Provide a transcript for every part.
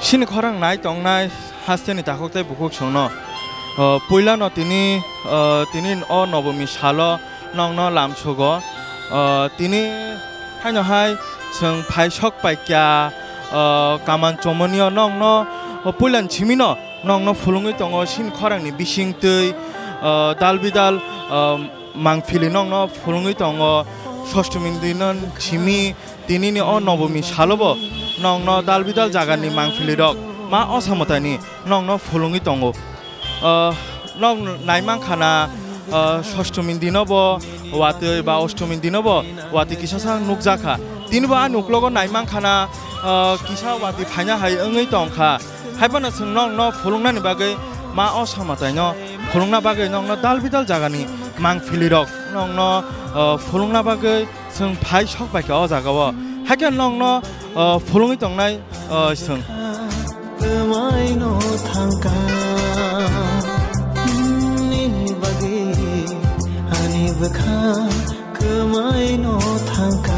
Chini Khorang nai tong nai hasteni takok tai bukuk chongno poila no tini o Nabami shalo nong no lamchogo tini haino hai seng phai shok pai kya kaman chomonio nong no poilan chimino nong no fulungi tongo Chini Khorang ni bising tui dalbidal Mangpili nong no fulungi tongo Shoshtumi dinon chimi tini ni o Nabami shalobo nong no dalbidal jaga ni Mangpili rok ma Ossa Mwtai ni nong no fulungi tongo nong naimang khana Shoshtumi dinobo wati ba Oshtumi dinobo wati kisa sang nukjaka tini ba nuklogo naimang khana kisa wati phanya hai ngai tongkha haibana sung nong no fulungna ni bagai ma Ossa Mwtai no fulungna bagai nong no dalbidal jaga ni Mangpili rok nong no fulungna bagai sung phai shok bai ka jaga wo hakan nong no fulungi tongnai sung Kemaino thangka Nini bagi Ani bakha Kemaino thangka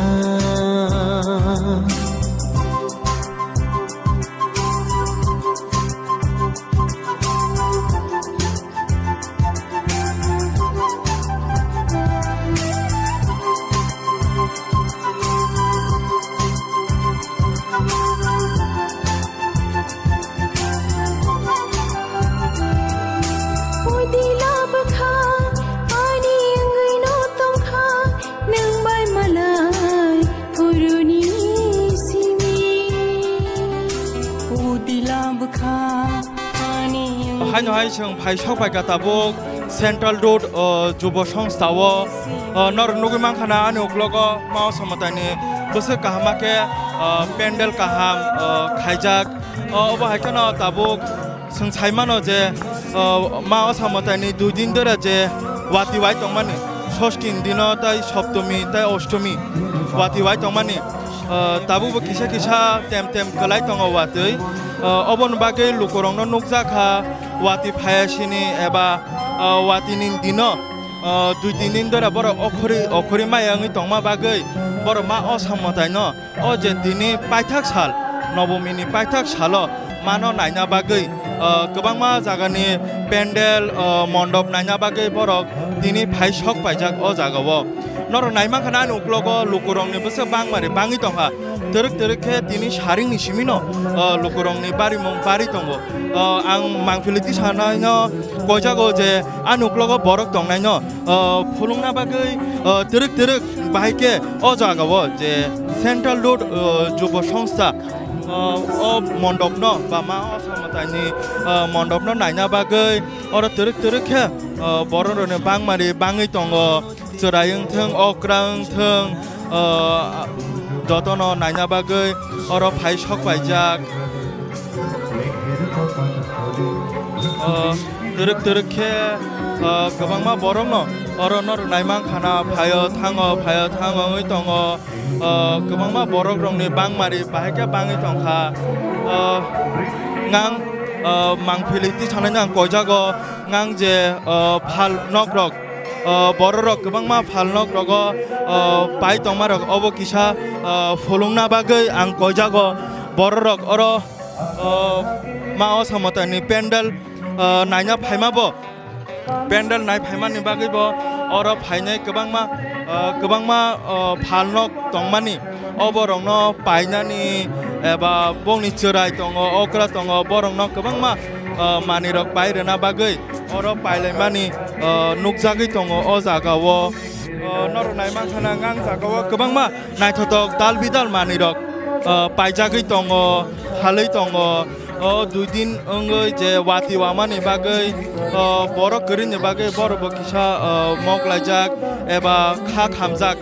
haino hai sung phai shok bai ka tabuk Central Road Jubo Songsthawo nor nugimang khana ani uklogo ma Ossa Mwtai ni bose kahama ke pendel kaham khaijak obo haikano tabuk sung chaimano je ma Ossa Mwtai ni 2 din dore je wati wai tongmani Shoshkin dino tai Saptami tai Oshtami wati wai tongmani tabuk bo kisa tem kalai tongo watui obon bagai lukorong no nukjaka wati phayasini eba wati nin dino 2-3 din dore boro okhori mayangi tongma bagai boro ma Ossa Mwtai no o je dini paithak sal Nabami ni paithak salo mano naina bagai gobangma jagani pendel mondop naina bagai borok dini phai shok paijak o jagao nor naima khana uklogo lukorong ni bose bangmari bangi tongha terek ke tini sharing ni simino lukorong ni Beraimung bari tongo ang Mangpili tisana no kojago je anuklogo borok tongnai no fulungna bagai terek bahike o jagao je Central Road Jubo Songstha o mondop no ba ma Ossa Mwtai ni mondop no naina bagai ora terek ke bororo ne bangmari bangi tongo Chorayung thung okrang thung dotono naina bagai oro phai shok paijak terek ke gobangma borok no oro nor naimang khana phayo thango oi tongo gobangma borok rong ni bangmari bahike bangi tongkha ngang Mangpili ti chanang kojago ngang je phal nokrok bororok gobangma phalnok rogo pai tongmarok obo kisa fulungna bagai ang kojago bororok oro ma Ossa Mwtai ni pendel naina phaimabo pendel nai phaimani bagai bo oro phainai gobangma phalnok tongmani oborong no painani eba bongni chorai tongo okra tongo borong no gobangma manirok pairena bagai oro pailaimani nukjagui tongo o jagao nor naimang khana ngang jagao gobangma naithotok dalbidal manirok paijagui tongo halei tongo 2 din ongoi je wati wamani bagai borok gorini bagai borok kisa moklajak eba kha khamjak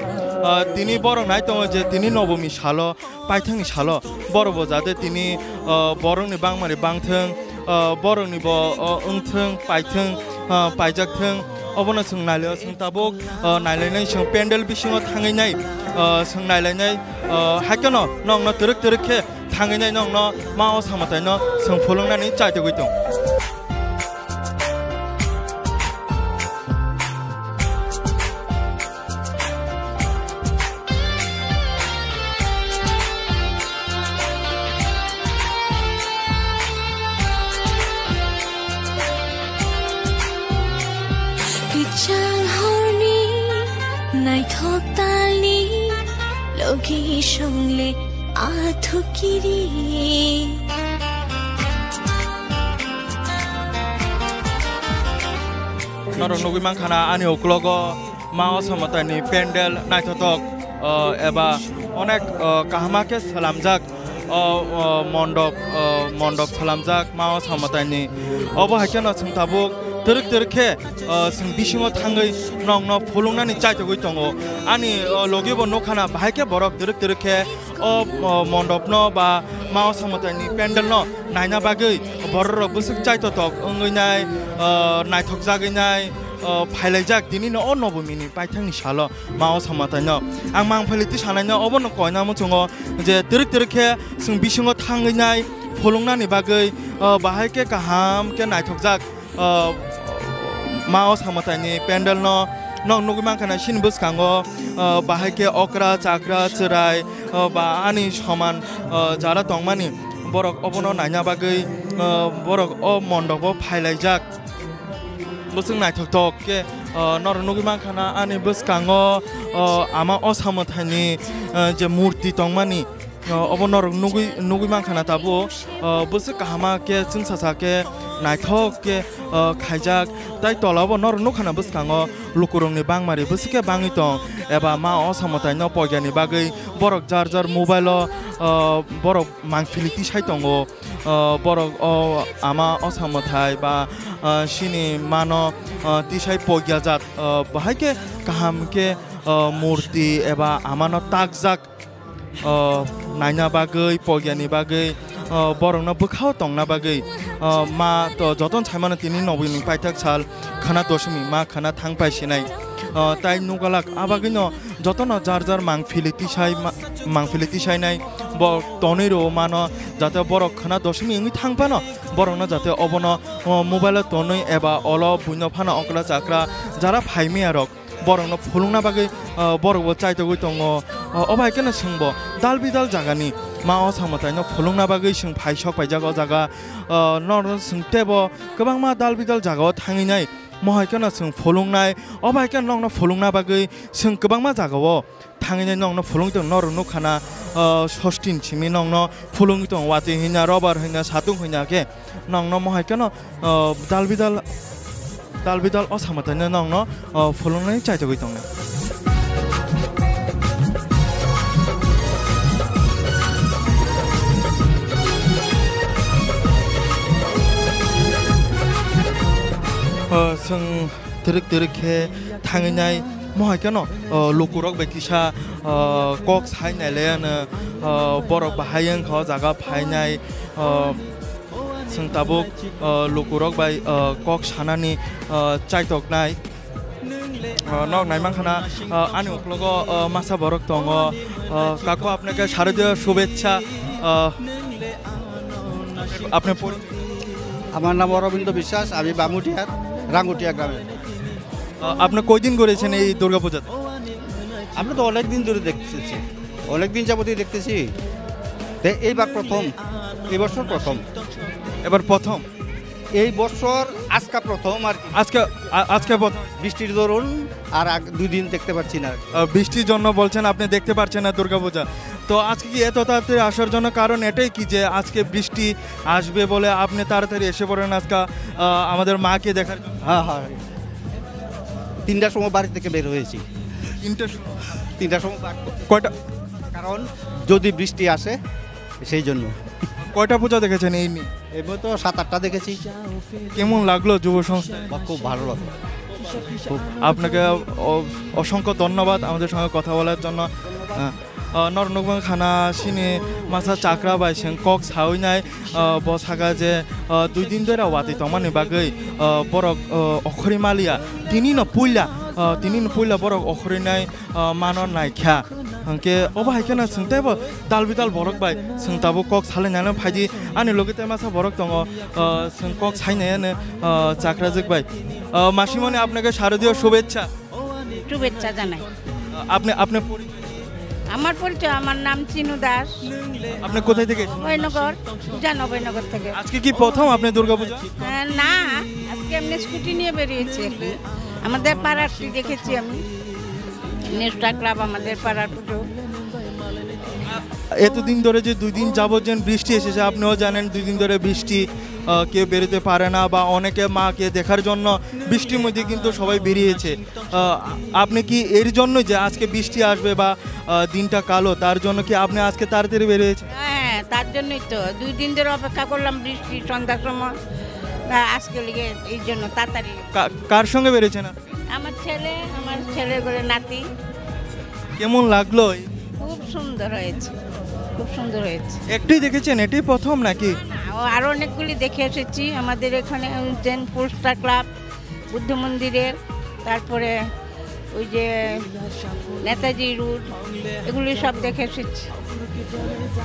tini borok nai tongo je tini Nabami shalo paithangni shalo borok jate tini borok ni bangmari bangthang borok ni bo ungthang paithang paijak thang obono sung naileo sung tabuk nailai sung pendel bisingo thangai nai sung nailai haikono nong no terek ke thangai nai nong no ma Ossa Mwtai no sung fulungnani chaitogui tong নাইথক তালি লগি সংলে আথুকিরি নরক নগুই মাংখানা আনি উকলগ মা অসমতানি প্যান্ডেল নাইথক এবা অনেক কাহামাকে সালামজাক মণ্ডপ সালামজাক মা অসমতানি অবহাইকেন তাবুক তরক তরকে বিশিঙাव थाङै नंनो फुलुंनानै चाइतगै दङ आंनि लगिबो नखाना बाहायके बरक तरक तरके मण्डपनो बा माव समतानि पेन्डेलनो नायना बागै बरक बुसुक चाइतक ओंगैनाय नायथक जागैनाय फाइलायजाक दिनैनो अ नबमिनि पाइथांनि साल माव समतानो आं मांफलिति सानायनो अबनो कयना मुचुङो जे तरक तरके जों बिसिङाव थाङैनाय फुलुंनानै बागै बाहायके गाहाम के नायथक जाक माव समतानि पेन्डेल नंग नगुइ मांखाना सिन बुसखाङो बाहायके अक्रा चाक्रा चोराय बा आनि समान जारा दंमानि बरक अबनो नायना बागै बरक अ मण्डपआव फाइलायजाक बुसुं नायथक के नर नगुइ मांखाना आनि बुसखाङो आमा असमतानि जे मूर्ति दंमानि अब नरक नगुइ मांखाना ताबो बुसुक काहामा के जों सासाके नायथक के खायजाक ताइ तलाबो नर नखाना बुसखाङो लुकुरंनि बांमारि बुसुके बाङै दं एबा मा असमतानि पयगानि बागै बरक जार मोबाइल बरक मांफिलिति साइ दङ बरक आमा असमताय बा सिनि मानो तिसाइ पयगाजात बाहायके काहामके मूर्ति एबा आमानो ताकजाक नायना बागै पयगानि बागै बरंनो बोखाव तंना बागै मा तो जतन छाइमानो तिनि नबुनि पाइथाक साल खाना दशमी मा खाना थां पाइसिनाय ताइ नुगालाक आबागैनो जतन जार मांफिलिति साइनाय ब तनैरो मानो जाते बरक खाना दशमी इंगि थांपानो बरंनो जाते अबनो मोबाइल तनै एबा अल बुइनो फाना अंकला चाक्रा जारा फाइमे आरक बरंनो फुलुंना बागै बरकबो चाइतगै दङ अबायकेनो सोंबो दाल बिदाल जागानि मा असमतायनो फुलुंना बागै सों फाइसक फाइजागो जागा नर सोंतेबो गोबां मा दाल बिदाल जागायाव थाङैनाय महायकेनो सों फुलुंनाय अबायकेन नंनो फुलुंना बागै सों गोबां मा जागायाव थाङैनाय नंनो फुलुंदों नर नखाना षष्ठीन सिमि नंनो फुलुंदों वाति हिना रबार हिना सातुं हिना के नंनो महायकेनो दाल बिदाल असमतायनो नंनो फुलुंनाय चाइतगै दङ जों तोरके थाङैनाय महायकेनो लुकुरक बेकिसा कक साइनायलायानो बरक बाहायन ख जागा फायनाय जों ताबुक लुकुरक बाय कक सानानि चाइतकनाय नक नायमांखाना आनि उखलगो मासा बरक दङ काको आपनाके शारदीय शुभेच्छा आपने আমার নাম অরবিন্দ বিশ্বাস আমি বামুটিয়ার রাঙ্গুটিয়া গ্রামে আপনি কয়দিন করেছেন এই দুর্গাপূজাতে আমরা তো অনেক দিন ধরে দেখতেছি অনেক দিন যাবতীয় দেখতেছি এইবার প্রথম এই বছর প্রথম এবার প্রথম এই বছর আজকে প্রথম আর আজকে বৃষ্টির দরুন আর 2 দিন দেখতে পাচ্ছি না বৃষ্টির জন্য বলছেন আপনি দেখতে পাচ্ছেন না দুর্গাপূজা তো আজকে কি এত তাড়াতাড়ি আসার জন্য কারণ এটাই কি যে আজকে বৃষ্টি আসবে বলে আপনি তাড়াতাড়ি এসে পড়েন আজকে আমাদের মাকে দেখার জন্য হ্যাঁ 3টার সময় বাড়ি থেকে বের হয়েছি 3টার সময় কয়টা কারণ যদি বৃষ্টি আসে সেই জন্য কয়টা পূজা দেখেছেন এই এবার তো 7-8টা দেখেছি কেমন লাগলো যুব সংস্থা খুব ভালো লাগলো আপনাকে অসংখ্য ধন্যবাদ আমাদের সঙ্গে কথা বলার জন্য নরনগবাং খানা সিনি মাসা চাকরা বাইসেं कक सावैनाय बसागा जे 2 दिन धरे वाति तमानि बागै बरक अखरि मालिया तिनिनो पुइला बरक अखरिनाय मानो नायख्या के अबाहायकेना सोंताबो दाल बिदाल बरक बाय सोंताबो कक सालायनानै फायदि आनि लगे मासा बरक दङ सों कक सायनायानो चाकरा जोगबाय मासिमनि आपनाके शारदीय शुभेच्छा জানাই আপনি আমার পরিচয় আমার নাম চিনু দাস আপনি কোথায় থেকে নবীনগর নবীনগর থেকে আজকে কি প্রথম আপনি দুর্গাপূজা না আজকে এমনি স্কুটি নিয়ে বেরিয়েছি আমাদের পাড়াটি দেখেছি আমি নেস্টা ক্লাব আমাদের পাড়ার পুজো। এতদিন ধরে যে 2 দিন যাবত যে বৃষ্টি এসেছে, আপনিও জানেন 2 দিন ধরে বৃষ্টি, কেউ বেরোতে পারে না বা অনেকে মাকে দেখার জন্য বৃষ্টির মধ্যে কিন্তু সবাই বেরিয়েছে। আপনি কি এর জন্য যে আজকে বৃষ্টি আসবে বা দিনটা কালো, তার জন্য কি আপনি আজকে তাড়াতাড়ি বেরিয়েছেন? হ্যাঁ, তার জন্যই তো 2 দিন ধরে অপেক্ষা করলাম বৃষ্টি সন্ধ্যার সময়, আজকে লিগে এই জন্য তাড়াতাড়ি। কার সঙ্গে বেরিয়েছেন? আমার ছেলে করে নাতি। কেমন লাগলো? খুব সুন্দর হয়েছে, খুব সুন্দর হয়েছে। একটাই দেখেছেন, এটাই প্রথম নাকি? আরও অনেকগুলি দেখে এসেছি আমাদের এখানে, পোস্টার ক্লাব, বুদ্ধ মন্দিরের, তারপরে ওই যে নেতাজি রোড, এগুলি সব দেখে এসেছি।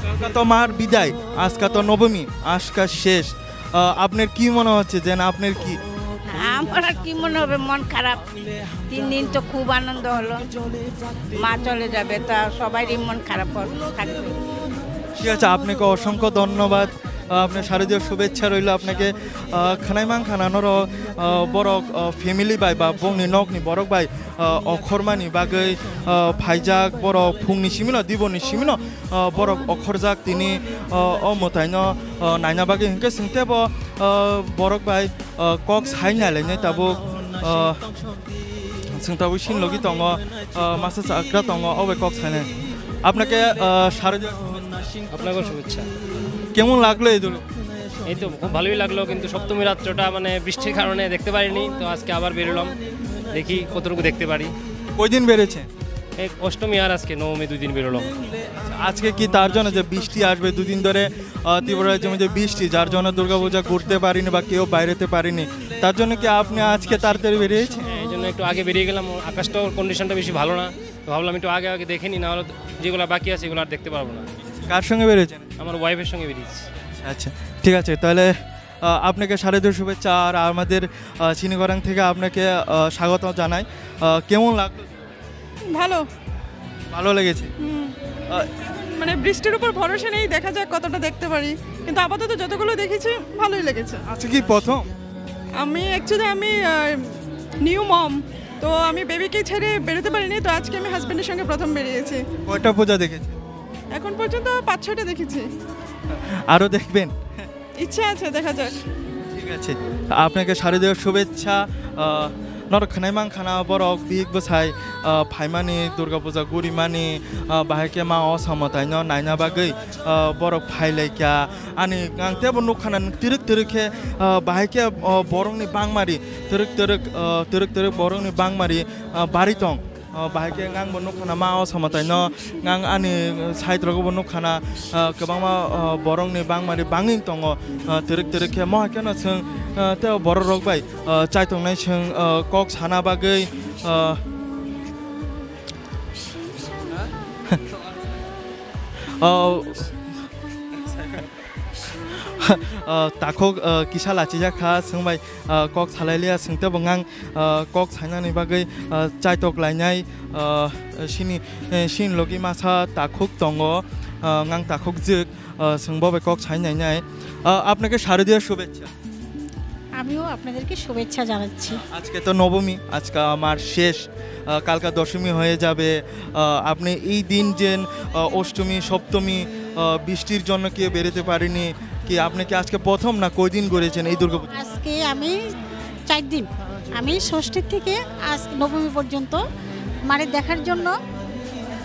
কালকা তো মার বিদায়, আজকা তো নবমী, আজকা শেষ। আপনার কি মনে হচ্ছে যে না আপনার কি? আমার আর কি মনে হবে, মন খারাপ। 3 দিন তো খুব আনন্দ হলো, মা চলে যাবে, তা সবারই মন খারাপ থাকবে। ঠিক আছে, আপনাকে অসংখ্য ধন্যবাদ। আপনার শারদীয় শুভেচ্ছা রইল আপনাকে। খানাইমাং খানানোর বড় ফ্যামিলি বাই বা বংনি নকনি বরক বাই অখরমানি বাগৈ ফাইজাক বড় ফুংনি সিমিন দিবনি সিমিন বরক অখরজাক তিনি মতাইন নাইনা বাগৈ হিংকে সিংতেব বরক বাই কক সাই নাইলাইনাय তাবুক সিংতাবু সিনলগি দङ মাসা চাকরা দङ অবে কক সাইনাय। আপনাকে শারদীয় আপনাকে শুভেচ্ছা। কেমন লাগলো এই দুর্গা? এই তো খুব ভালোই লাগলো, কিন্তু সপ্তমী রাত্রটা মানে বৃষ্টির কারণে দেখতে পারিনি, তো আজকে আবার বেরোলাম, দেখি কতটুকু দেখতে পারি। কয়দিন বেড়েছে? এই অষ্টমী আর আজকে নবমী 2 দিন বেরোলাম। আজকে কি তার জন্য যে বৃষ্টি আসবে 2 দিন ধরে ত্রিপুরার যে বৃষ্টি, যার জন্য দুর্গাপূজা ঘুরতে পারিনি বা কেউ বাইরেতে পারিনি, তার জন্য কি আপনি আজকে তাড়াতাড়ি বেরিয়েছেন? এই জন্য একটু আগে বেরিয়ে গেলাম, আকাশটাও কন্ডিশনটা বেশি ভালো না, তো ভাবলাম একটু আগে দেখে নিই, নাহলে যেগুলো বাকি আছে এগুলো আর দেখতে পারবো না। কার সঙ্গে বেরিয়েছেন? আমার ওয়াইফের সঙ্গে বেরিয়েছি। আচ্ছা, ঠিক আছে, তাহলে আপনাকে শারদীয় শুভেচ্ছা আর আমাদের চিনি খরাং থেকে আপনাকে স্বাগত জানাই। কেমন লাগলো? ভালো, ভালো লেগেছে। মানে বৃষ্টির উপর ভরসা নেই, দেখা যাক কতটা দেখতে পারি, কিন্তু আপাতত যতগুলো দেখেছি ভালোই লেগেছে। আচ্ছা, কি প্রথম? আমি নিউ মম, তো আমি বেবিকে ছেড়ে বেরোতে পারিনি, তো আজকে আমি হাজব্যান্ডের সঙ্গে প্রথম বেরিয়েছি। কয়টা পূজা দেখেছি? এখন পর্যন্ত 5-6টা দেখেছি। আরও দেখবেন? ইচ্ছা আছে, দেখা যাক। ঠিক আছে, আপনাকে শারদীয় শুভেচ্ছা। নর খানাইমাং খানা বরক বিগ বসাই ফাইমানি দুর্গাপূজা গুরিমানি বাহাইকে মা অসামতাই নাইনা বাগৈ বরক ফাইলাইকা আনি গাंतेबो नुखाना तिरक तिरके बाहायके बरंनि बांगमारि तिरक बरंनि बांगमारि बारि दं बाहायके गांबो नुखाना मा असामताय गां आनि साइद्रगबो नुखाना गोबांमा बरंनि बांगमारि बाङि दङ तिरके महकेनो जों ते बर रक बाय चाइतंनाय जों कक साना बागै ताखौ किसा लाचिजाखा सोंबाय कक सालायलिया सोंते बंगां कक सायनानि बागै चाइतक लायनाय सिन लगी मासा ताखुक दङ गां ताखुक जोक सोंबाय कक सायनायनाय। আপনাকে শারদীয় শুভেচ্ছা। আমিও আপনাদেরকে শুভেচ্ছা জানাচ্ছি। আজকে তো নবমী, আজকে আমার শেষ, কালকা দশমী হয়ে যাবে। আপনি এই দিন যে অষ্টমী সপ্তমী বৃষ্টির জন্য কি বেরোতে পারিনি, কি আপনি কি আজকে প্রথম না কয়দিন ঘুরেছেন এই দুর্গাপূজা? আজকে আমি 4 দিন, আমি ষষ্ঠীর থেকে আজ নবমী পর্যন্ত মানে দেখার জন্য।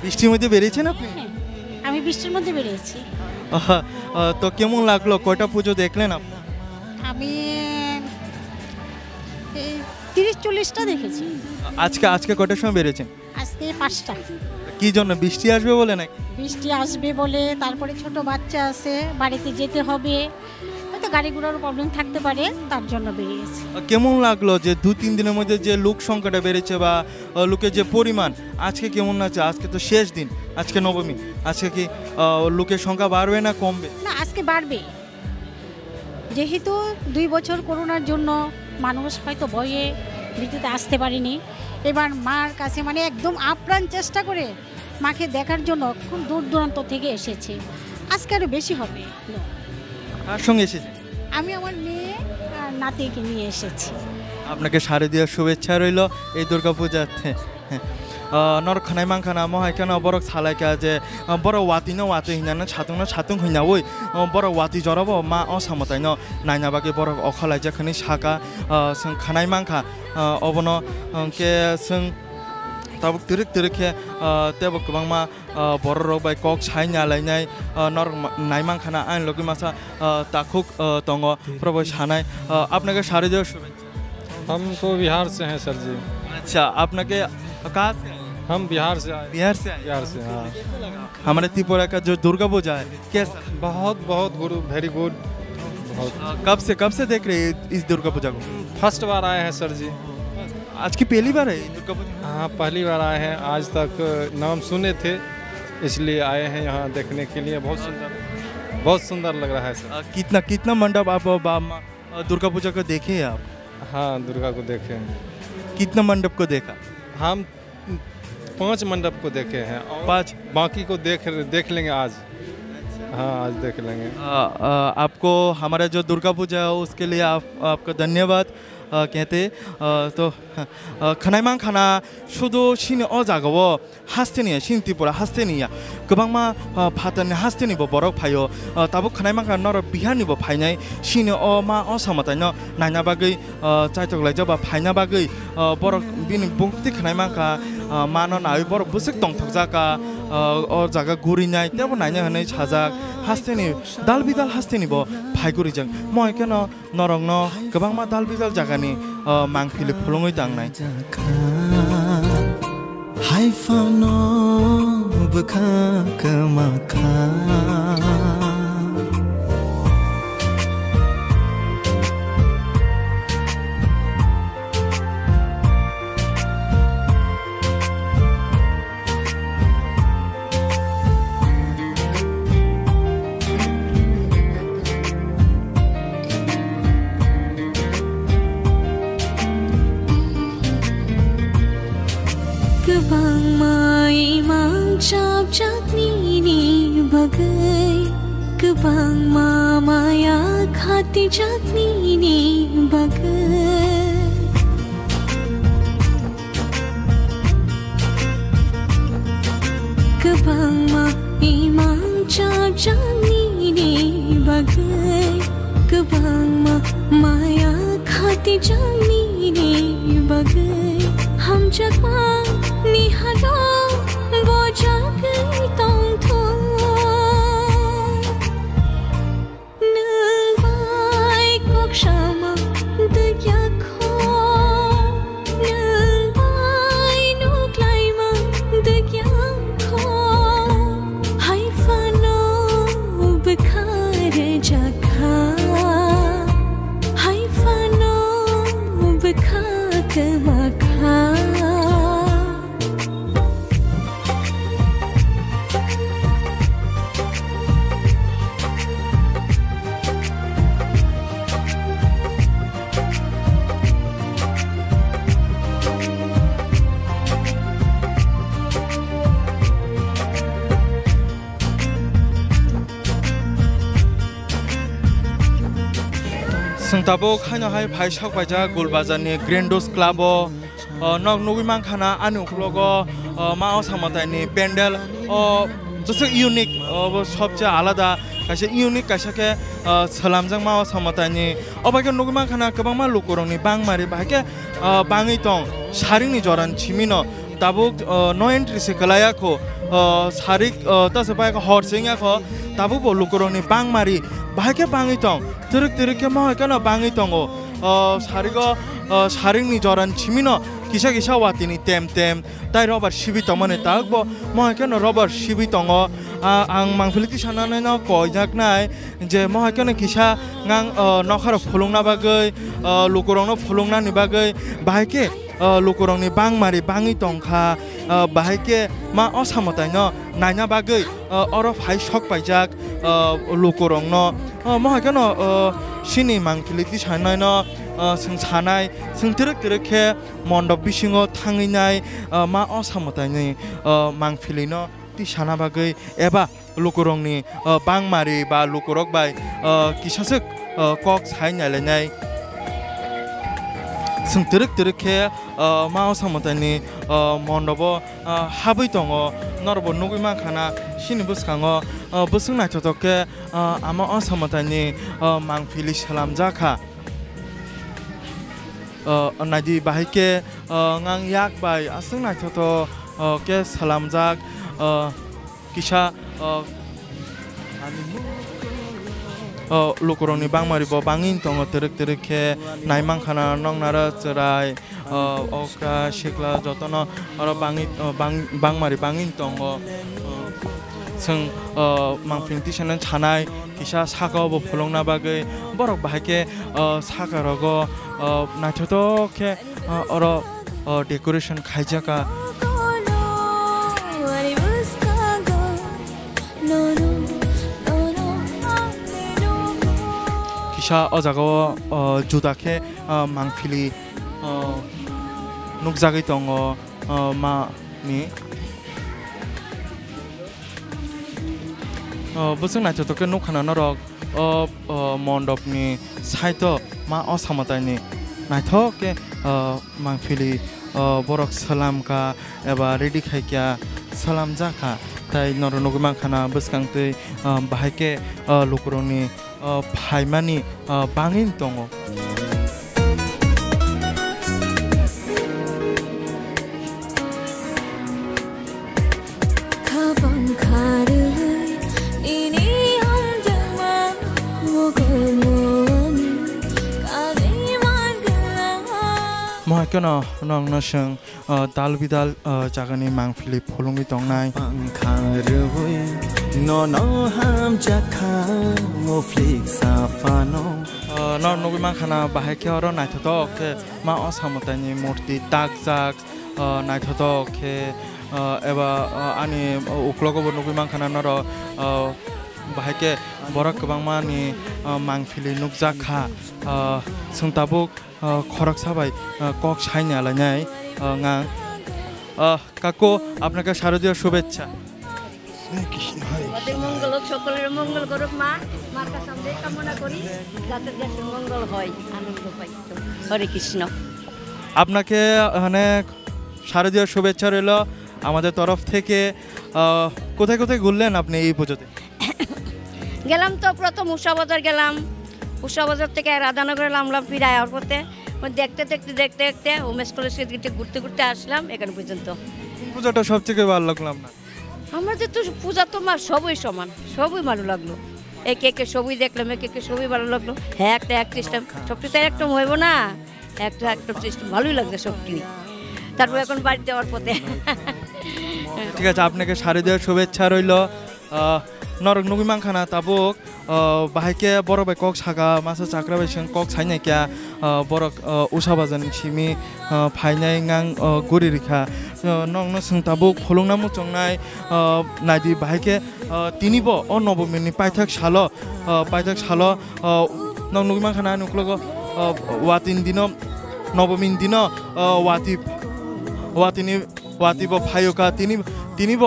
বৃষ্টির মধ্যে বেরিয়েছেন আপনি? আমি বৃষ্টির মধ্যে বেরিয়েছি। তো কেমন লাগলো, কয়টা পুজো দেখলেন আপনি? আমি 30-40টা দেখেছি। আজকে কয়টার সময় বেরিয়েছেন? আজকে 5টা। কি জন্য? বৃষ্টি আসবে বলে নাকি? বৃষ্টি আসবে বলে, তারপরে ছোট বাচ্চা আছে, বাড়িতে যেতে হবে, হয়তো গাড়ি ঘোড়ার প্রবলেম থাকতে পারে, তার জন্য বেরিয়েছি। কেমন লাগলো যে 2-3 দিনের মধ্যে যে লোক সংখ্যাটা বেড়েছে বা লোকের যে পরিমাণ, আজকে কেমন আছে? আজকে তো শেষ দিন, আজকে নবমী, আজকে কি লোকের সংখ্যা বাড়বে না কমবে? না, আজকে বাড়বে, যেহেতু 2 বছর করোনার জন্য মানুষ হয়তো ভয়ে ভিতরে আসতে পারেনি। এবার মার কাছে মানে একদম আপ্রাণ চেষ্টা করে মাকে দেখার জন্য খুব দূর দূরান্ত থেকে এসেছে। আজকে আরও বেশি হবে। কার সঙ্গে এসেছে? আমি আমার মেয়ে আর নাতিকে নিয়ে এসেছি। আপনাকে শারদীয় শুভেচ্ছা রইল এই দুর্গাপূজাতে। nor khanai mangkhana mohai kana borok salaika je borok wati no wati hinana chatung hina oi borok wati jorabo ma osamotai no naina bage borok okhalai je khani saka sing khanai mangkha obono ke sing tabuk tirik ke tebo kubangma borok bai kok saina lainai nor naimang khana ain logi masa takuk tongo probo sanai apnake शारदीय शुभेच्छा। हमको बिहार से हैं sir जी। अच्छा आपनके कहाँ से? हम बिहार से आए। बिहार से? बिहार से हाँ। हमारे त्रिपुरा का जो दुर्गा पूजा है कैसा? बहुत गुड, वेरी गुड। कब से देख रहे हैं इस दुर्गा पूजा को? फर्स्ट बार आए हैं सर जी। आज की पहली बार है दुर्गा पूजा? हाँ पहली बार आए हैं, आज तक नाम सुने थे इसलिए आए हैं यहाँ देखने के लिए। बहुत सुंदर लग रहा है सर। कितना मंडप आप दुर्गा पूजा को देखे हैं आप? हाँ दुर्गा को देखे हैं। कितना मंडप को देखा? हम 5 मंडप को देखे हैं और 5 बाकी को देख लेंगे आज। हाँ आज देख लेंगे। आपको हमारा जो दुर्गा पूजा है उसके लिए आपका धन्यवाद कहते तो खनाइमां खाना शुद्ध शीन अजागो हास्तेनिया शीन त्रिपुरा हास्तेनिया गोबांमा फातन हास्तेनिबो बरक फायो ताबो खनाइमां खाना नर बिहारनिबो फायनाय शीन मा असमतायनो नायना बागै चाइतगलाय जबा फायना बागै बरक बिनि बुक्ति खनाइमां खा मानो नाय बरक बुसक दंथजाका अ जागा गुरिनाय तेबो नायना हनै छाजाक हास्तेनि दाल बिदाल हास्तेनिबो फायगुरिजों मय केन नरंनो गोबांमा दाल बिदाल जागानि मांगफिलि फुलुङै दांनाय हाइफानो बखा कमाखा Kebang maya khati jaknini bagai Kebang ma imang cap jaknini bagai Kebang maya khati jaknini bagai Ham jakma nihalo bojagai tong thu Shama the yakho nang bai no klaima the yakho haifano bekhare jakha haifano bekhake makha Sengtabo khana hai phai shak baja golbazani grandos club nog nogi mangkhana anu logo ma osamatani pendel जैसे unique सबसे आलादा कैसे unique कैसे के सलामजंग मा ओसामतानि अबाके नगमा खाना गोबां मा लुकरंनि बांमारि बाके बाङै दं सारिंनि जरान छिमिनो ताबुक नो एंट्री से कलायाखो सारिक तसे बाके हरसिंगाखो ताबुक लुकरंनि बांमारि बाके बाङै दं तिरक के मा कना बाङै दंगो सारिगो सारिंनि जरान छिमिनो किसा वातिनि tem tai robar shibi tomane tagbo mo keno robar shibi tongo ang mangpili sanane no koijak nai je mo keno kisa ngang nokharo phulungna bagai lukurong no phulungna ni bagai bahike lukurong ni bangmari bangi tongkha bahike ma osamotai no naina bagai oro phai shok paijak lukurong no mo keno Chini Mangpili sanai no sing sanai sing tirik ke mondop bisingo thanginai ma osamotai Mangpili no ti sana bagai eba lukurongni bangmari ba lukurok bai kisasek kok sai nai जों तिरक के माव समतानि मंडप हाबै दङ नरबो नुगैमा खाना सिनि बुसखाङो बुसुं नायथ'के आमा असमतानि मांफिलि सालामजाखा नायदि बाहायके ngang yak bai asung naithoto ke salamjak kisa lokoroni bangmari bo bangin tongo terek ke naimang khana nongnara cherai okra shikla jotono aro bangmari bangin tongo जों मांफिंति सानन छानाय किसा सागाव बो फलंना बागै बरक बाहायके सागारगो नायथतो के अरो डेकोरेशन खायजाका किसा अजागो जुदाके मांफिलि नुकजागै दंगो मानि बुसुं नायथ'के नुखाना नरक मण्डपनि साइट मा असमतानि नायथ'के मांफिलि बरक सालामका एबा रेडि खायकिया सालाम जाखा ताइ नर नगमा खाना बुसखांतै बाहायके लुकुरनि फाइमानि बाङिन दङ Mahakana nang nasang dal bidal jagani mangpili pholungi tongnai angkharui no no ham jakha moflik safano nor nogi mangkhana bahake oro naithoto ke ma osamotani murti tagjak naithoto ke eba ani uklogo nogi mangkhana noro bahake borak kobangmani mangpili nukjakha sungtabuk খরক সাবাই cock সাইনে আলাইনাই nga কাকু আপনাকে শারদীয় শুভেচ্ছা আমাদের মঙ্গল হোক সকলের মঙ্গল করুক মা মার কাছে আমরা কামনা করি যাতে দেশের মঙ্গল হয় আনন্দ পাই হরে কৃষ্ণ আপনাকে মানে শারদীয় শুভেচ্ছা রইল আমাদের তরফ থেকে কোথায় কোথায় ঘুরলেন আপনি এই পুজোতে গেলাম তো প্রথম উষা বাজার গেলাম উষা বাজার থেকে রাধানগরে নামলাম ফিরে আয়ার পথে দেখতে উমেশ কলেজের দিকে ঘুরতে আসলাম এখানে পর্যন্ত পূজাটা সবথেকে ভালো লাগলো আপনার আমাদের তো পূজা তো মা সবই সমান সবই ভালো লাগলো একে সবই দেখলাম একে সবই ভালো লাগলো হ্যাঁ একটা সিস্টেম সবটি তো একটা হইব না একটা সিস্টেম ভালোই লাগছে সবটি তারপর এখন বাড়ি যাওয়ার পথে ঠিক আছে আপনাকে শারদীয় শুভেচ্ছা রইল নরক নগি মাংখানা তাবুক বাহাইকে বড় বাই কক সাগা মাসা চাকরা বাইসং কক সাইনাইকিয়া বরক উষা বাজান সিমি ফাইনাই গাং গরি রেখা নং নসং তাবুক ফলংনা মুচংনাই নাইদি বাহাইকে তিনিব অ নবমিনি পাইথাক সালো নং নগি মাংখানা নুকলগ ওয়াতিন দিন নবমিন দিন ওয়াতিব ফায়কা তিনিব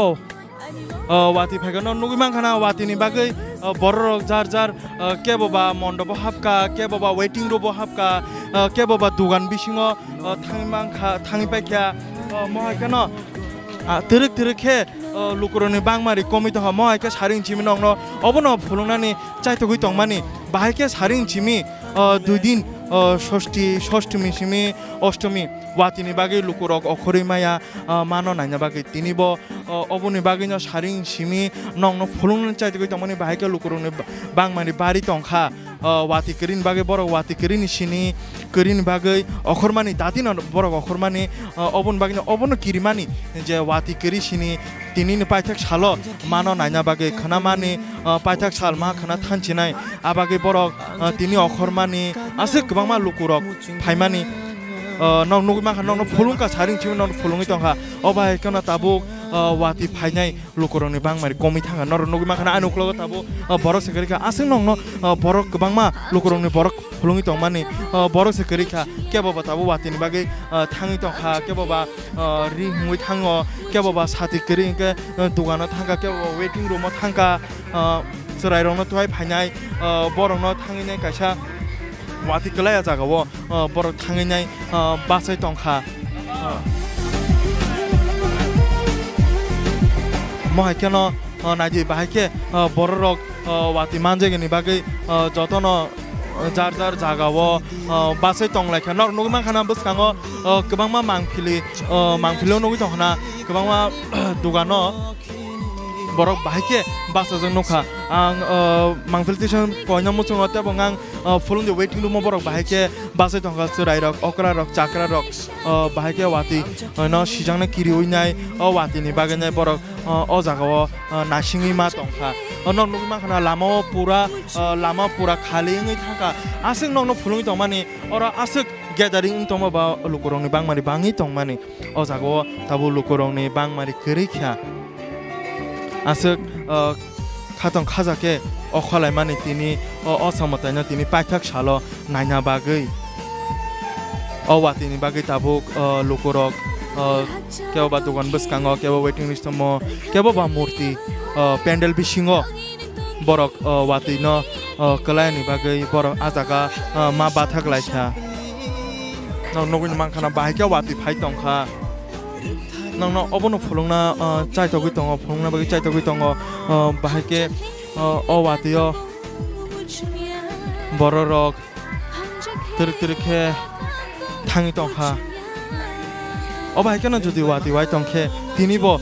वाती फाइगन नुगि मांखाना वातीनि बागै बररक जार के बबा मण्डप हाबका के बबा वेटिं रूम हाबका के बबा दुगान बिसिङो थाङि पाइख्या महायकन तिरक लुकुरनि बांमारि कमिट ह महायके सारिं चिमि नंगनो अबनो फुलुंनानि चाइतगै तंमानि बाहायके सारिं चिमि दुइ दिन षष्ठी सिमी अष्टमी वातीनि बागै लुकुरक अखरै माया मानो नायना बागै तिनिब अबनि बागैनो सारिं सिमी नंनो फुलुंनानि चाइतगै तंमानि बाहायके लुकुरनि बांमारि बारि तंखा वाती करिन बागै बरक वाती करिन सिनि करिन बागै अखरमानि दादिन बरक अखरमानि अबन बागैनो अबनो किरिमानि जे वाती करि सिनि तिनिनि पाइथाक सालो मानो नायना बागै खनामानि पाइथाक साल मा खना थानचिनाय आबागै बरक तिनि अखरमानि आसे गोबांमा लुकुरक फाइमानि नंग नुगि माखा नंग फुलुंका सारिं चिमि नंग फुलुंगि तंखा अबाय कना ताबुक वाती फाइनाय लुकुरनि बांमारि कमि थाङा नर नुगि माखा आनुक्लग ताबु बरक सेकरिका आसे नंग बरक गोबांमा लुकुरनि बरक फुलुंगि तंमानि बरक सेकरिका के बाबा ताबु वातीनि बागै थाङि तंखा के बाबा रि हुइ थाङो के बाबा साथि करिके दुगाना थांगा के वेटिं रूम थांगा चराइरंनो तहाय फाइनाय बरंनो थाङिनाय कायसा wati kelaya jaga wo borok thanginai basai tongkha mohai keno naji bahike borok wati manjegeni bagai jotono jar jar jaga wo basai tonglaikha nor nugi mankhana bwskango kwbangma mangpili nugi tongkhana kwbangma dugano borok bahike basajak nukha ang mangpili station koina muchungo tebo ngang fulung de waiting room borok bahike basai tongkha churai rok okra rok chakra rok bahike wati no sijangna kiri uinai wati ni baganai borok o jagao nasingi ma tongkha no nugi mankhana lama pura khali ngai thaka asik no fulung tongmani ora asik gathering tongma ba lukurongni bangmani bangi tongmani o jagao tabu lukurongni bangmani kerikha asik khatong khajake okhalai mani tini Ossa Mwtai tini paithak salo naina bagui watini bagui tabuk lukurok kebo ba dugan bwskango kebo waiting list mo kebo ba murti pandal bisingo borok wati no kalaini bagui borok ajaga ma bathak laikha nogin mankhana bahike wati phai tongkha nangno obono phulungna chaitogui tongo phulungna bagi chaitogui tongo bahike watiyo bororok tirik thangi tongkha bahike no jodi wati wai tongkhe tinibo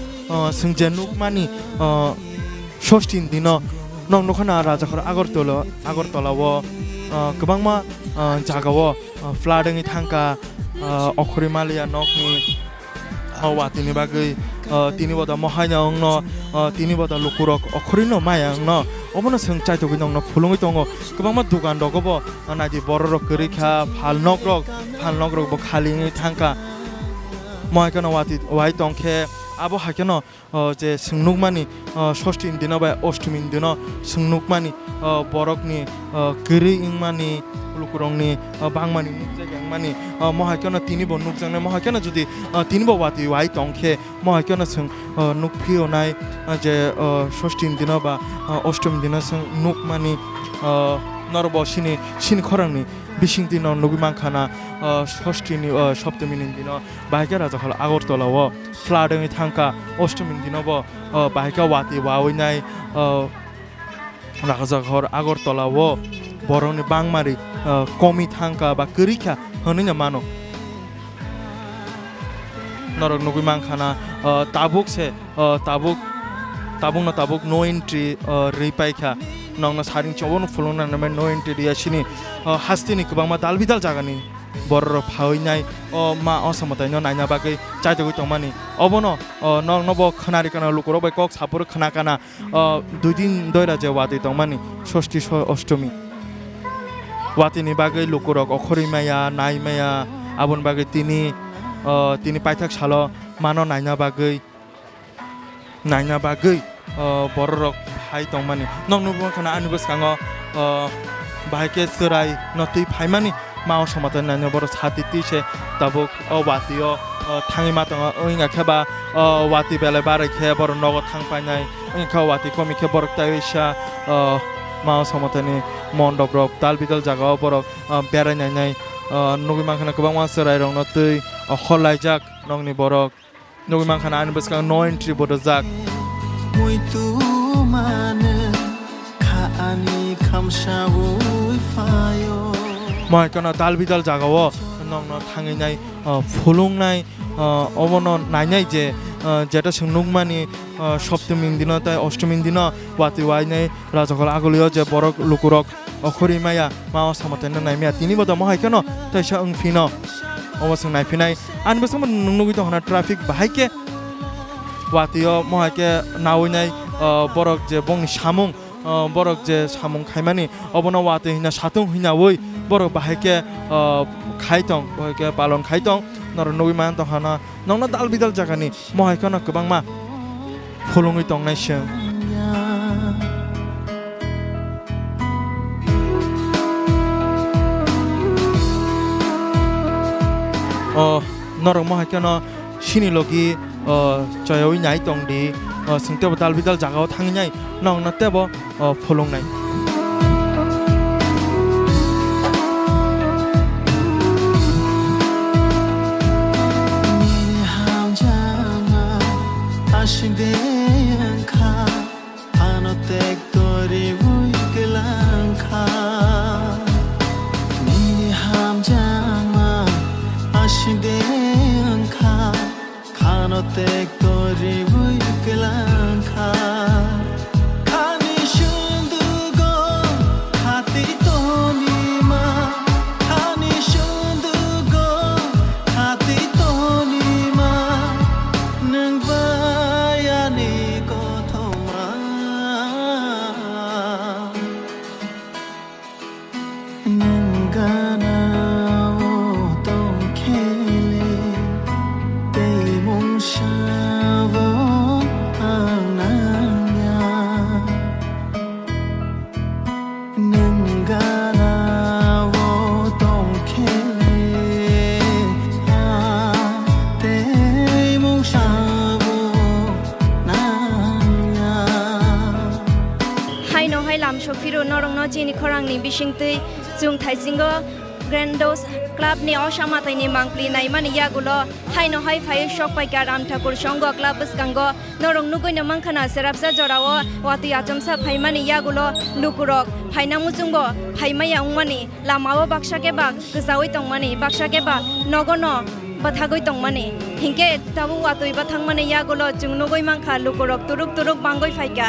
sungje nukmani 16 dino nong nokhana Rajsekhar Agartala wo kwbangma jagao flooding thangka okhrimalia nokni watini bagui tini boda mohanyang no tini boda lukurok okhrino mayang no obono sung chaitogui nongno phulungui tongo kwbangma dugan rogobo naji bororok kerikha phalnok rok bo khalingi thangka mohakeno wai tongkhe abo hakeno je sungnukmani 16 dino ba 8 dino sungnukmani borokni keri ingmani lukurongni bangmani nukjagangmani mohakeno tinibo nukjangne mohakeno jodi tinibo wati wai tongkhe mohakeno sung nukphionai je 16 dino ba 8 dino sung nukmani norbo shini khorangni bising dino nugi mankhana 16 ni 7 dino bahike Rajsekhar Agartala wo flooding thangka 8 dino bo bahike wati wawinai Rajsekhar Agartala wo borongni bangmari komi thangka ba kerikha honina mano norok nugi mankhana tabuk no entry ripaikha nongna saring chobon fulungna name no entry dia sini hastini kwbangma dalbidal jagani boror phaoinai ma Ossa Mwtai no naina bagai chaitogui tongmani obono nongnobo khnari kana lukoro bai kok sapur khna kana 2 din doira je wati tongmani 6 watini bagai lukurok okhrimaya naimaya abon bagai tini paithak salo mano naina bagai bororok hai tongmani nongnubo khana ani bwskango bahike churai notui phaimani ma Ossa Mwtai naina bor chati tise tabuk watio thangi matonga oinga kheba wati bele bare khe bor nogo thangpainai oinga wati komi khe bor taisa ma Ossa Mwtai ni mondop rok dalbidal jaga borok berainai nugi mankhana kwbangma churai rok no tui kholaijak nongni borok nugi mankhana ani bwskang no entry bodojak mohakeno dalbidal jagao nongno thanginai phulungnai obono nainai je jeta sungnukmani 7 dino tai 8 dino wati wainai Rajsekhar Agartala je borok lukurok okhrimaya ma Ossa Mwtai no naimya tini boda mohakeno taisa ungphino obosung naiphinai ani bwsang nungnugi tongna traffic bahike watio mohake nawinai borok je bong samung borok je samung khaimani obono wati hina satung hina woi borok bahike khaitong bahike palon khaitong nor nugi man tongkhana nongna dalbidal jagani mohakeno kwbangma phulungui tongnai sing norok mohakeno sini logi chayoi nyai tongdi singtebo dalbidal jagao thanginai nongna tebo phulungnai Ashide angka Anotek tori wuikelangka Nini ham jama Ashide angka Anotek tori wuikelangka Khani shundugo Khati tonima Khani shundugo Khati tonima Nang bayani ko thoma Nang gana o tong khele Beraimung shavo ananya Nang gana o tong khele Beraimung shavo nanya Hai no hai lam shofiro norong no Chini Khorang ni bisingtui chung thaisingo Grandos Club ni Ossa Mwtai ni Mangpili naimani yagulo hai no hai phai shok pai karam thakur songo club buskango norong nugoi no mangkhana serapsa jorao wati achomsa phaimani yagulo lukurok phaina muchungo phaimaya ungmani lamao baksa ke bak gsawi tongmani baksa ke ba nogono bathagoi tongmani hingke tabu watoi bathangmani yagulo chung nugoi mangkha lukurok turuk turuk bangoi phaika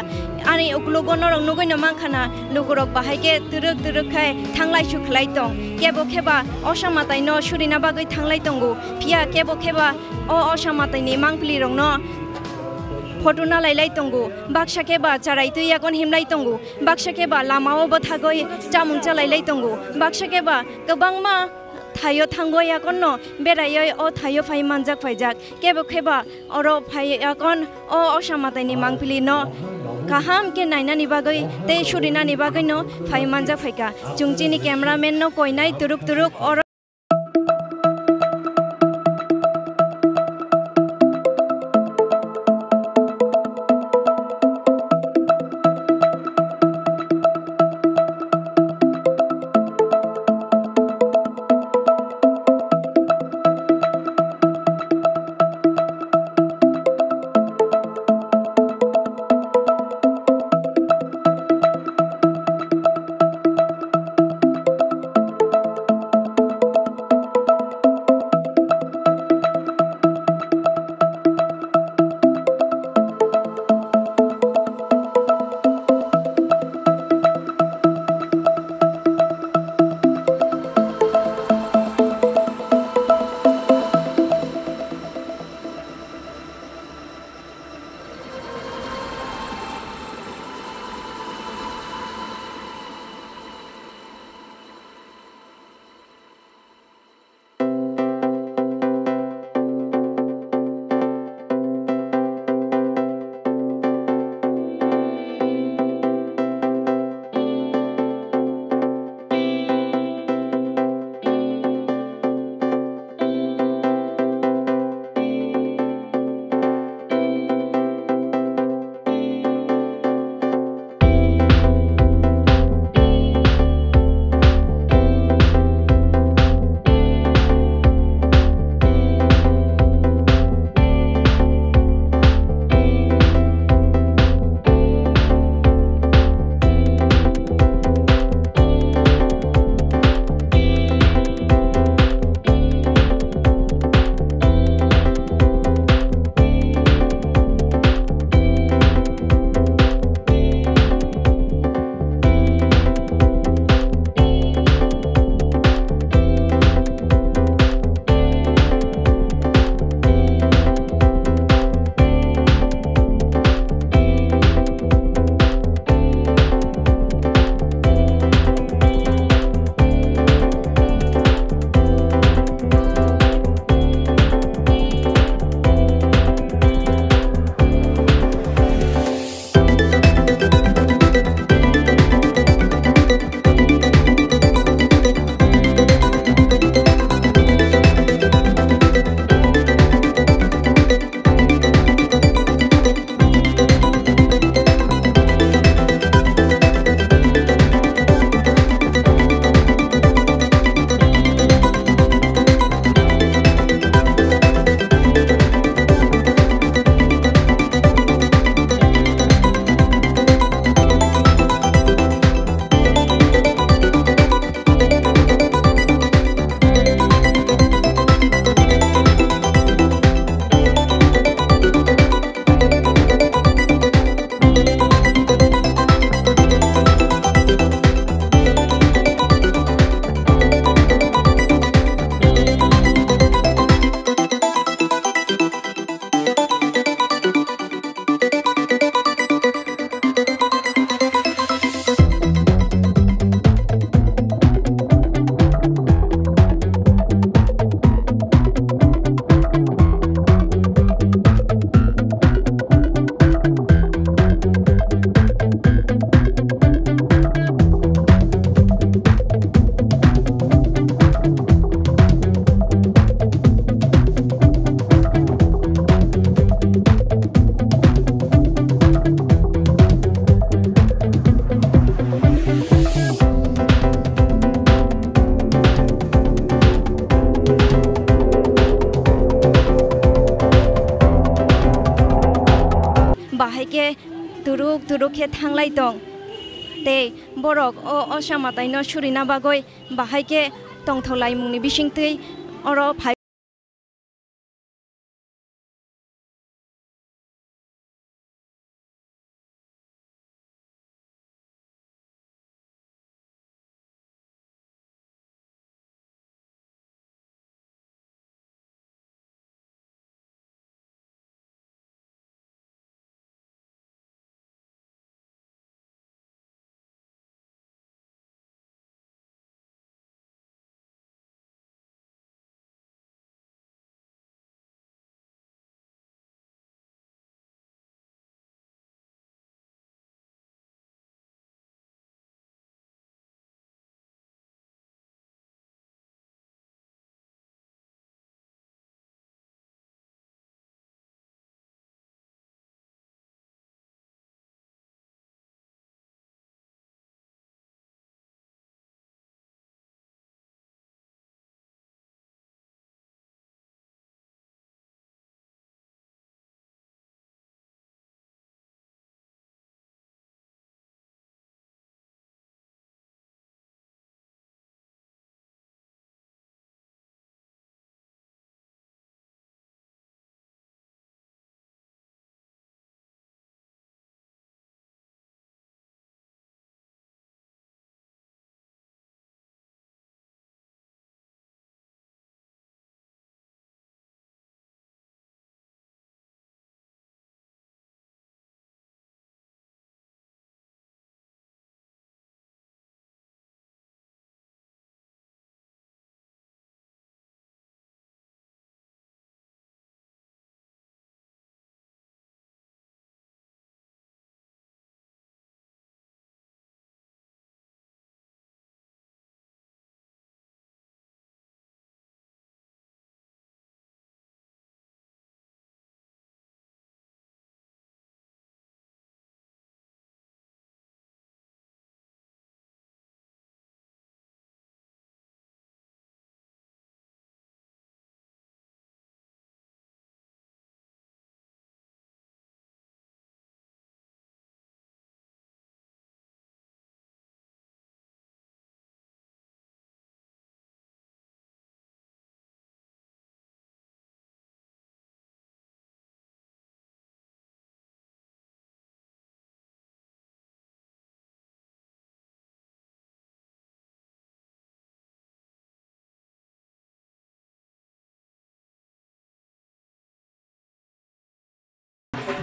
ani uklugo norong nugoi no mangkhana lukurok bahaike turuk turuk khai thanglai sukhlai tong kebo kheba Ossa Mwtai no surina bagoi thanglai tongo phia kebo kheba o Ossa Mwtai ni Mangpili rong no photo na lailai tongo baksa kheba charai tuia kon himlai tongo baksa kheba lamao bathagoi chamung chalailai tongo baksa kheba kabangma thayo thangoi akonno berai o thayo phai manjak phaijak kebo kheba oro phai akon o Ossa Mwtai ni Mangpili no kaham ke naina ni bagoi te surina ni bagoi no phai manjak phaika chungchini cameraman no koinai turuk turuk oro बाहायके तुरुक तुरुके थांलाय दं ते बरक Ossa मातायनो सुरिना बागै बाहायके तंथौलायमुंनि बिसिंतै अर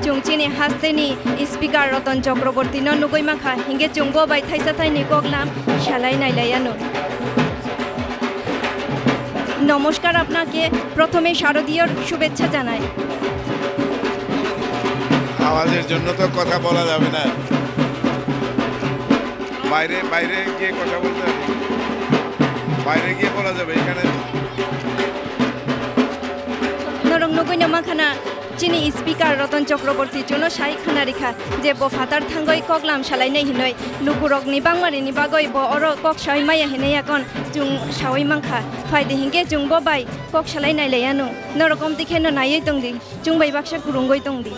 Chungchini hasteni speaker Ratan Chakraborty no nugoi makha hinge chungbo bai thaisa thaini koklam shalai nailayanu নমস্কার আপনাকে প্রথমে শারদীয়র শুভেচ্ছা জানাই আমাদের জন্য তো কথা বলা যাবে না বাইরে বাইরে গিয়ে কথা বলতে হবে বাইরে গিয়ে বলা যাবে এখানে নরং নগৈ নামাখানা Chini speaker Ratan Chakraborty jono sai khana rekha je bo fatar thangoi koklam salainai hinoi lukurok ni bangmari ni bagoi bo oro kok sai maya hinai akon jung sawai mangkha faide hinge jung bo bai kok salainai layanu norokom dikheno nayei tongdi jung bai baksa kurungoi tongdi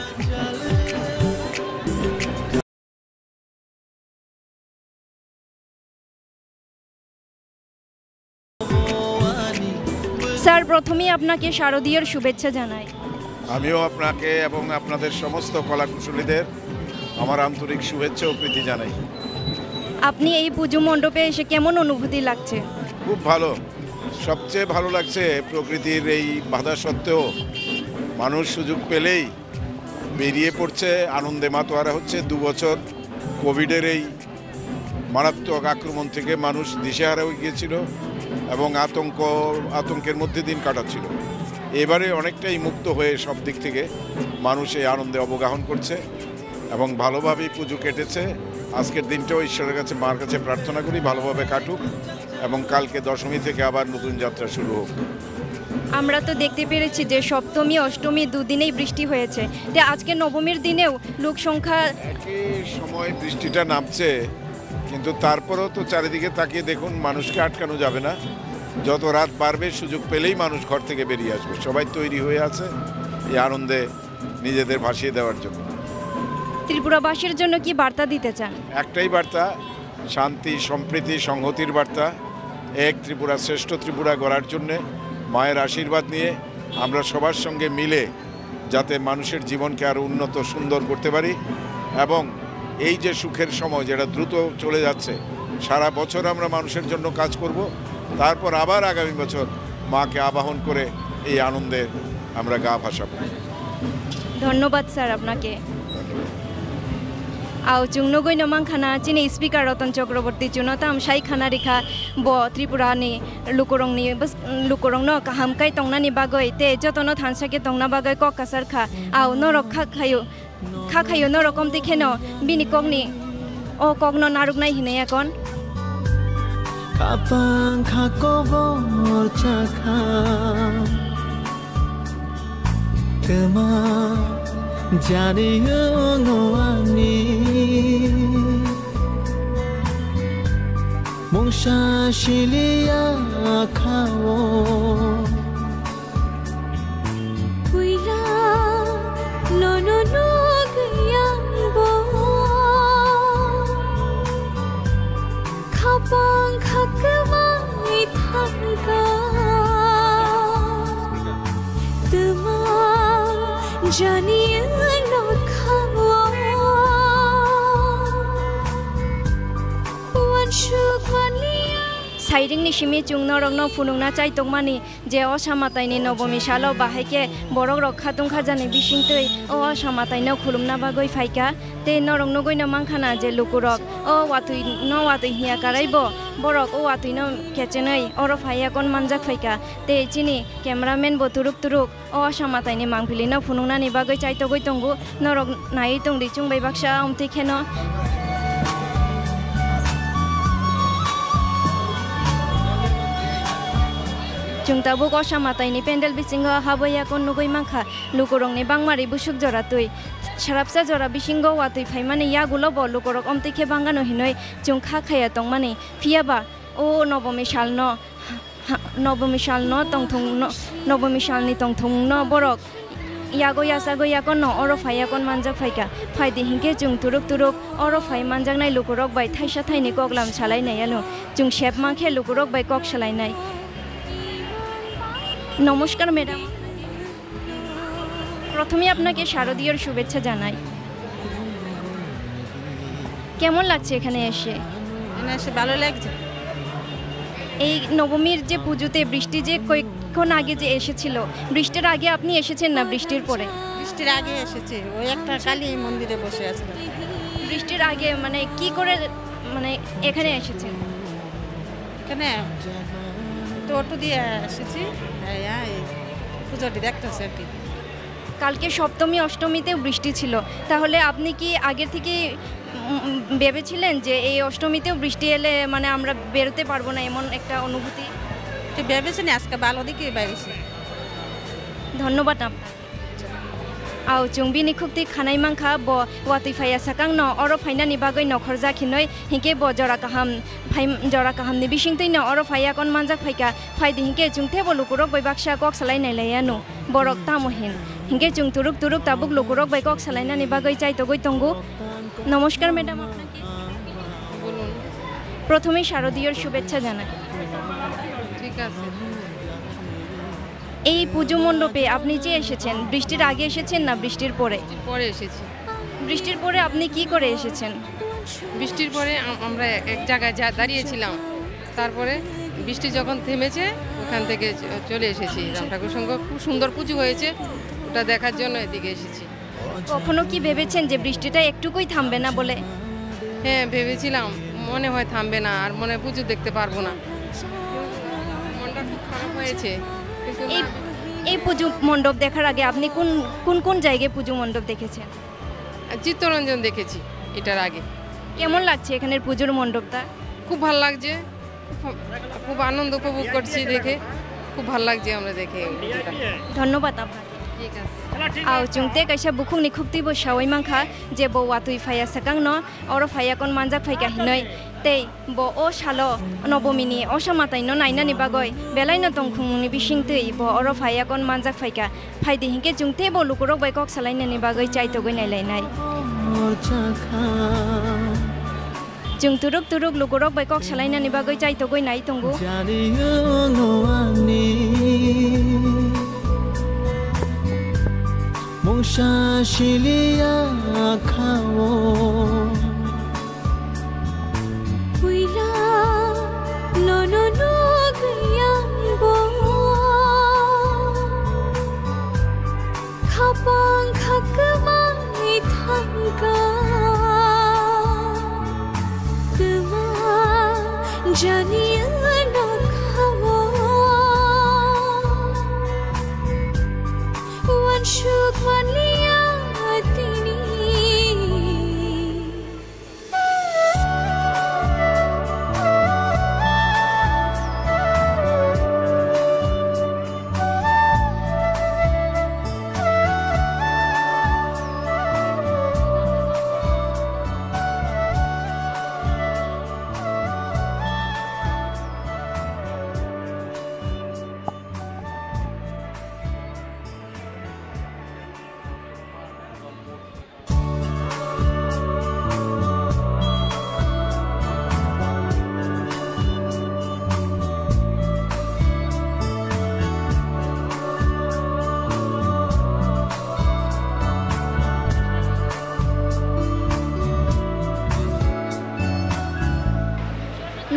sir প্রথমেই আপনাকে শারদীয়র শুভেচ্ছা জানাই আমিও আপনাকে এবং আপনাদের সমস্ত কলাকুশলীদের আমার আন্তরিক শুভেচ্ছা ও প্রীতি জানাই আপনি এই পুজো মণ্ডপে এসে কেমন অনুভূতি লাগছে খুব ভালো সবচেয়ে ভালো লাগছে প্রকৃতির এই বাধা সত্ত্বেও মানুষ সুযোগ পেলেই বেরিয়ে পড়ছে আনন্দে মাতোয়ারা হচ্ছে 2 বছর কোভিডের এই মারাত্মক আক্রমণ থেকে মানুষ দিশেহারা হয়ে গিয়েছিল এবং আতঙ্কের মধ্যে দিন কাটাচ্ছিল এবারে অনেকটাই মুক্ত হয়ে সব দিক থেকে মানুষ এই আনন্দে অবগাহন করছে এবং ভালোভাবেই পুজো কেটেছে আজকের দিনটাও ঈশ্বরের কাছে মার কাছে প্রার্থনা করি ভালোভাবে কাটুক এবং কালকে দশমী থেকে আবার নতুন যাত্রা শুরু হোক আমরা তো দেখতে পেরেছি যে সপ্তমী অষ্টমী দুদিনেই বৃষ্টি হয়েছে তে আজকে নবমীর দিনেও লোক সংখ্যা একই সময় বৃষ্টিটা নামছে কিন্তু তারপরেও তো চারিদিকে তাকিয়ে দেখুন মানুষকে আটকানো যাবে না যত রাত বাড়বে সুযোগ পেলেই মানুষ ঘর থেকে বেরিয়ে আসবে সবাই তৈরি হয়ে আছে এই আনন্দে নিজেদের ভাসিয়ে দেওয়ার জন্য ত্রিপুরাবাসীর জন্য কি বার্তা দিতে চান? একটাই বার্তা, শান্তি সম্প্রীতি সংহতির বার্তা। এক ত্রিপুরা শ্রেষ্ঠ ত্রিপুরা গড়ার জন্যে মায়ের আশীর্বাদ নিয়ে আমরা সবার সঙ্গে মিলে যাতে মানুষের জীবনকে আরও উন্নত সুন্দর করতে পারি এবং এই যে সুখের সময় যেটা দ্রুত চলে যাচ্ছে, সারা বছর আমরা মানুষের জন্য কাজ করব, তারপর আবার আগামী বছর মাকে আবাহন করে এই আনন্দে আমরা গা ভাসাবো। ধন্যবাদ স্যার আপনাকে। আও চুংনগৈ নমাং খানা চিনি স্পিকার রতন চক্রবর্তী চুনতাম সাই খানা রেখা ব ত্রিপুরানি লুকরংনো কাহামকাই তংনানি বাগৈ তে যতন থানসাকে তংনা বাগৈ কক কাসার খা আও নরক খা খায়ো নরকম দেখেনো বিনি কগনি ও কগনো নারুকনাই হিনে এখন কাপাং খাকবর চাখা তেমা জানিও নোয়ানি মংসা শিলিয়া খাও পুইলা নননো গয়াংবো খাপাং খাকমাই থাকা তোমা জানিয়ে না খাওয়া সাইরিং নি সিমি চুংনো রংনো ফুনুংনা চাই তংমানি যে অসামাতাইনি নবমী সালো বাহাইকে বরক রক্ষা তুংখা জানি বিশিংতৈ ও অসামাতাইনো খুলুমনা বাগৈ ফাইকা তে নরংনো গইনা মাংখানা যে লুকুরক ও ওয়াতুই হিয়া কারাইব বরক ও ওয়াতুইনো কেচেनै অর ফাইয়া কোন মানজাক ফাইকা তে চিনি ক্যামেরাম্যান বতুরুক তুরুক ও অসামাতাইনি মাংপিলিনো ফুনুংনানি বাগৈ চাইতো গই তংগু নরক নাই তংদি চুংবাই Baksa Amati খেনো Jungtabuk Ossa Mwtai pendel bisingo habaya kon nugoi mangkha lukorong ni bangmari busuk jora tui sarapsa jora bisingo watui phaimani yagulo bo lukorok omtike bangano hinoi jungkha khaya tongmani phiaba o nobomi salno tongthungni tongthungno borok yago yasago yakono oro phayakon manjak phaika phaidi hingke jung turuk oro phai manjak nai lukorok bai thaisa thaini koklam salai nai alo jung shep mangkhe lukorok bai kok salai nai নমস্কার madam, প্রথমে আপনাকে শারদীয়ার শুভেচ্ছা জানাই। কেমন লাগছে এখানে এসে? ভালো লাগছে। এই নবমীর যে পুজোতে বৃষ্টি যে কয়েকক্ষণ আগে যে এসেছিল, বৃষ্টির আগে আপনি এসেছেন না বৃষ্টির পরে? বৃষ্টির আগে এসেছে, ওই একটা কালী মন্দিরে বসে আছে। বৃষ্টির আগে মানে কি করে মানে এখানে এসেছেন? এখানে তো অটো দিয়ে এসেছি, পুজোটি দেখতেছি আর কি। কালকে সপ্তমী অষ্টমীতেও বৃষ্টি ছিল, তাহলে আপনি কি আগে থেকে ভেবেছিলেন যে এই অষ্টমীতেও বৃষ্টি এলে মানে আমরা বেরোতে পারবো না, এমন একটা অনুভূতি? ভেবেছি না, আজকে ভালো দিকে বাইরেছি। ধন্যবাদ আপনার। আও চুংবি নিখুক্তি খানাই মাংখা ব ওয়াতুই ফাইয়া সাকাং ন অর ফাইনানি বাগৈ নখর জাখিনৈ হিংকে ব জরা কাহাম नि बिसिंतै न अर फाइया कोन मानजाक फाइका फाइदि हिंके चुंथे ब लुकुरक बै बाक्सा कक सलाइ नै लयानु बरक तामहिन हिंके चुं तुरुक ताबुक लुकुरक बै कक सलाइनानि बागै चाइतो गई तंगु। नमस्कार ম্যাডাম, আপনাকে বলুন। প্রথমে শারদীয়ার শুভেচ্ছা জানাই। ঠিক আছে। এই পুজো মণ্ডপে আপনি যে এসেছেন, বৃষ্টির আগে এসেছেন না বৃষ্টির পরে? পরে এসেছি। বৃষ্টির পরে আপনি কি করে এসেছেন? বৃষ্টির পরে আমরা এক জায়গায় দাঁড়িয়েছিলাম, তারপরে বৃষ্টি যখন থেমেছে ওখান থেকে চলে এসেছি। রাম ঠাকুর সঙ্গে খুব সুন্দর পুজো হয়েছে, ওটা দেখার জন্য এদিকে এসেছি। কখনো কি ভেবেছেন যে বৃষ্টিটা একটুকুই থামবে না বলে? হ্যাঁ ভেবেছিলাম, মনে হয় থামবে না আর মনে পুজো দেখতে পারবো না, মনটা খুব খারাপ হয়েছে। এই পুজো মণ্ডপ দেখার আগে আপনি কোন জায়গায় পুজো মণ্ডপ দেখেছেন? চিত্তরঞ্জন দেখেছি এটার আগে। কেমন লাগছে এখানের পুজোর মণ্ডপটা? খুব ভালো লাগছে, খুব আনন্দ উপভোগ করছি দেখে, খুব ভালো লাগছে আমরা দেখে। ধন্যবাদ আপনাকে। ঠিক আছে। আও চুংতে কাইসা বুখুং নিখুক্তি ব সাওই মাংখা যে ব ওয়াতুই ফাইয়া সাকাং ন অর ফাইয়া কোন মানজাক ফাইকা হিনৈ তেই ব ও সালো নবমিনি Ossa Mwtai no nainani bagoi belai no tongkhungni bisingtei bo oro ফাইয়া কোন মানজাক ফাইকা ফাইদি হিংকে চুংতে ব লুকুরক bai kok salainani bagoi chaito goi nai lainai Jung turuk lukurok bai kok salaina ni bagoi chai to goi nai tunggu. Mongsha shilia khao Uila no no no gayang bo Khapang khakmai thangka Kama janiya no khao Wan shuk wan liya tini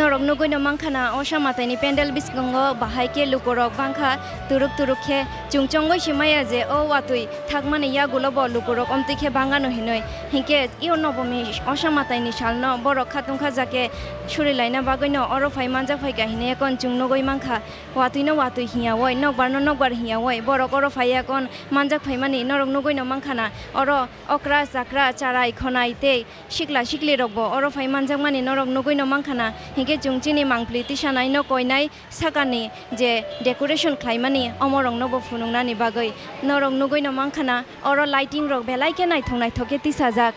Norok nugoi no mangkhana Ossa matai ni pendel biskango bahai ke lukurok bangkha turuk ke chungchongoi simaya je o watui thakmani ya gulobo lukurok omti ke bangano hinoi hinke io nobomi Ossa matai ni salno borok khatungkha jake shuri laina bagoino oro phai manja phai ka hine kon chungnogoi mangkha watui hiya woi nokbar hiya woi borok oro phai kon manja phai mani norok nugoi no mangkhana oro okra sakra charai khonai te shikla shikli rokbo oro phai manja mani norok nugoi no mangkhana hinke Chini Mangpili tisanai no koinai sakani je decoration khlaimani omorong no bo funungnani bagai norong nugoi no mangkhana oro lighting rok belai ke nai thongnai thoke Tisajak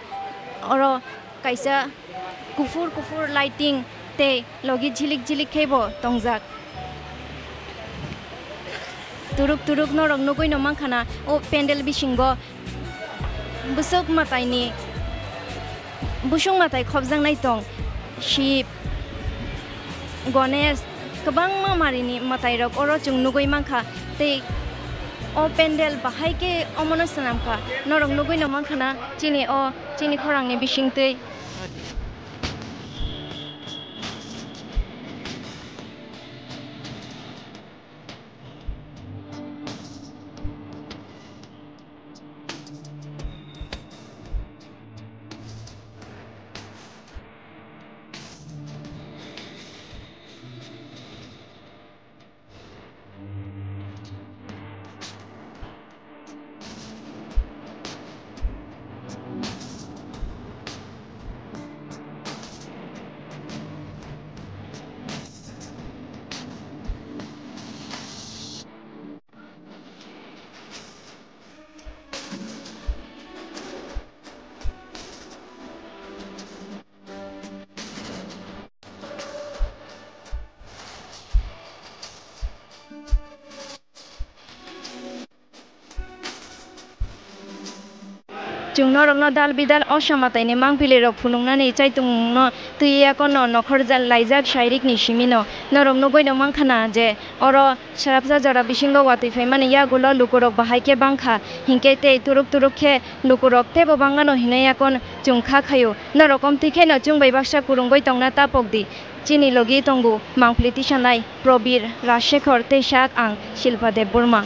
oro kaisa kufur lighting te logi jilik khebo tongjak turuk norong nugoi no mangkhana o pendel bisingo busuk matai busung matai khobjangnai tong ship Gones kabang mamarini matai rok oro chung nugoi mangkha te o pendel bahai ke omono sanam kha norong nugoi no mangkhana chini khorang ni bisingtei chung norok no dal bidal Ossa matai ni Mangpili rok phulungnani chaitung no tuiya kono nokhor jal laijak shairik ni simino norok nugoi no mangkhana je oro sarapsa jara bisingo watui phaimani yagulo lukurok bahai ke bangkha hingke te turuk khe lukurok tebo bangano hinaya kon chungkha khayo norokom tikhe no chungbai baksa kurungoi tongna tapokdi Chini logi tongu Mangpili tisanai Prabir Rajsekhar Tisajak ang Shilpa Burma